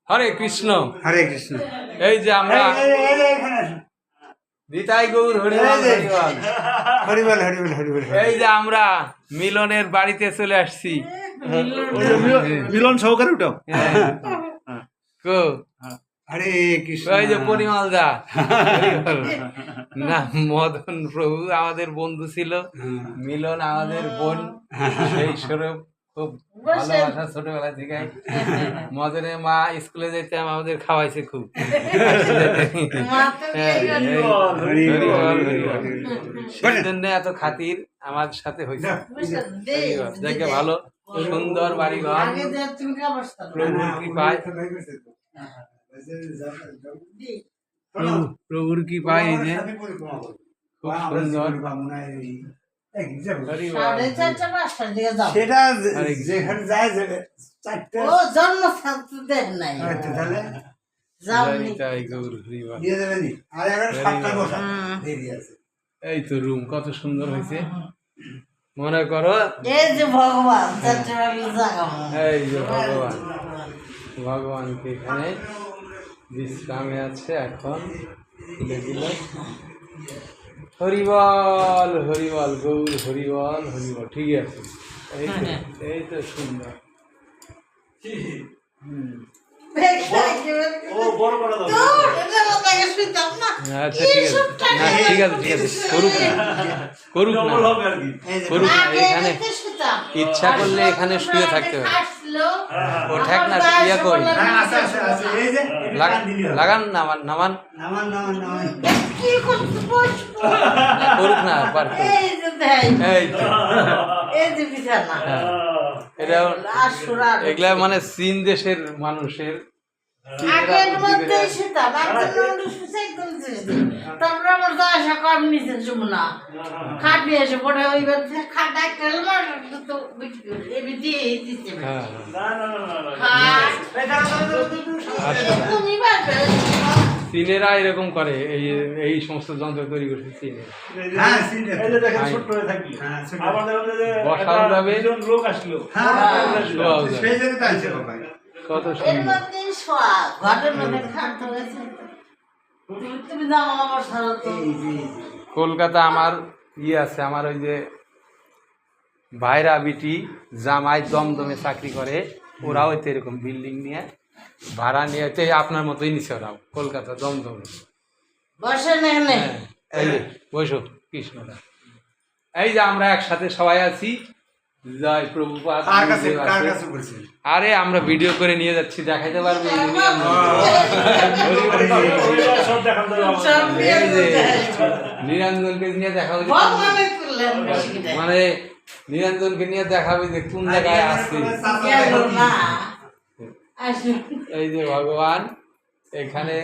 হরে কৃষ্ণ। হরে কৃষ্ণ। এই যে আমরা নিতাই গৌর হরিবল হরিবল হরিবল হরিবল হরিবল। এই যে আমরা মিলনের বাড়িতে চলে আসছি। মিলন সহকারে উঠাও। কো হরে কৃষ্ণ। ওই যে পরিমল দা না, মদন প্রভু আমাদের বন্ধু ছিল, মিলন আমাদের বোন, সেই স্বরূপ খুব ভালোবাসা ছোটবেলা থেকে। মদনের মা স্কুলে যেতাম, আমাদের খাওয়াইছে খুব। সেই জন্য এত খাতির আমার সাথে হয়েছে। দেখে ভালো সুন্দর বাড়ি ঘর, প্রভুর কৃপায়, প্রভুর কৃপায় এই যে খুব সুন্দর। সেটা যেখানে যায় চারটে জন্ম থাকতে দেন নাই এই তো রুম কত সুন্দর হয়েছে, মনে করো এই যে ভগবান, এই যে ভগবান, ভগবানকে এখানে বিশ্রামে আছে এখন। তুলে দিল হরিবল হরিবল গৌর হরিবল হরিবল। ঠিক আছে, এই তো সুন্দর। আচ্ছা ঠিক আছে, ঠিক আছে ঠিক আছে, করুক না করুক না করুক না। এখানে ইচ্ছা করলে এখানে শুয়ে থাকতে হবে। ও ঠেক না, ইয়া করি লাগান, নামান নামান করুক না, পার এই তো এটা এগুলা মানে চীন দেশের মানুষের চীনেরা এরকম করে, এই সমস্ত যন্ত্র তৈরি করছে চীনে। বসাও যাবে, কত সুন্দর। কলকাতা আমার ইয়ে আছে, আমার ওই যে ভাইরা বিটি জামাই দমদমে চাকরি করে, ওরাও তো এরকম বিল্ডিং নিয়ে ভাড়া নিয়ে আপনার মতোই নিছে ওরাও, কলকাতা দমদমে। এই যে বসো কৃষ্ণদা, এই যে আমরা একসাথে সবাই আছি। জয় প্রভুপাদ। আরে আমরা ভিডিও করে নিয়ে যাচ্ছি, দেখাইতে পারবো নিরঞ্জনকে নিয়ে দেখাবো, মানে নিরঞ্জনকে নিয়ে দেখাবে যে কোন জায়গায় আছে। এই যে ভগবান, এখানে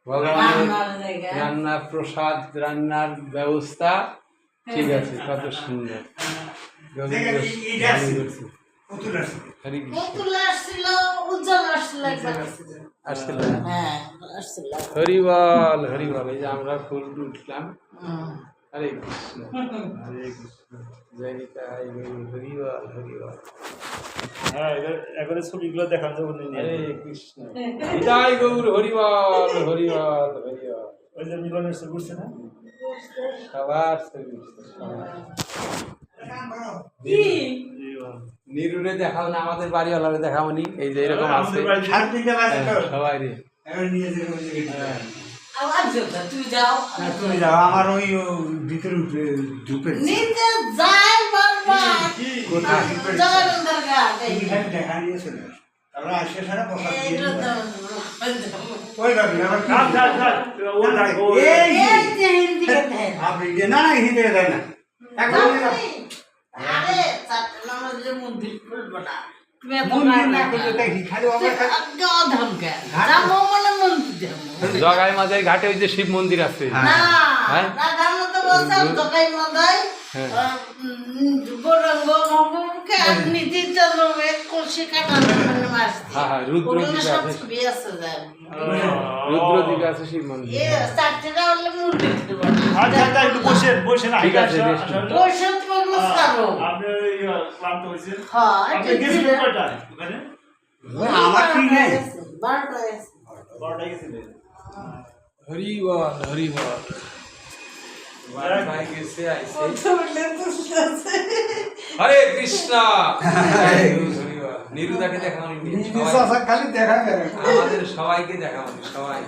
ভগবানের রান্না প্রসাদ, রান্নার ব্যবস্থা ঠিক আছে, কত সুন্দর। হরিবল হরিবল। এই যে আমরা ফুল উঠলাম। হরে কৃষ্ণ হরে কৃষ্ণ, জয় নিতাই গৌর হরিবল হরিবল। হরে কৃষ্ণ নিতাই গৌর হরিবল হরিবল হরিবল। সবার নিরুরে দেখাও না, আমাদের বাড়িওয়ালারে দেখাও নি। এই যে এরকম আছে সবাই রে। তুমি যাও, আমার ওই ভিতরে ঢুকে দেখা নিয়ে চলে আসে সারা আপনি না না হিন্দে দেয় না জগাই মাঝের ঘাটে ওই যে শিব মন্দির আছে, রুদ্রদ্বীপে আছে শিব মন্দির। ঠিক আছে, আমার কি নেই? 12টা গেছে। হরি বল হরি বল ভাই গেছে আইছে হরে কৃষ্ণ হরি বল নিরুদাকে দেখানো খালি দেখা গেল আমাদের সবাইকে দেখানো সবাই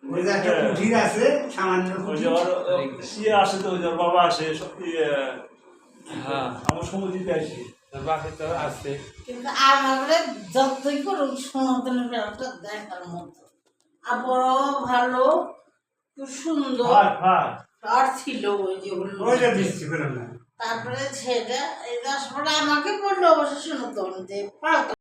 ওই যে একটা কুঠির আছে সামান্য ওই যে ওর সিয়ে আসে তো ওই যে ওর বাবা আসে হ্যাঁ আমার সমুদ্রে আসে তোর বাপে তো আছে কিন্তু আমাদের যতই করুক সনাতনের ব্যাপারটা দেখার মতো আর বড় ভালো খুব সুন্দর আর ছিল ওই যেগুলো ওইটা দিচ্ছি বললাম না তারপরে সেটা এই 10 আমাকে বললো অবশ্য সনাতন যে পাল্টা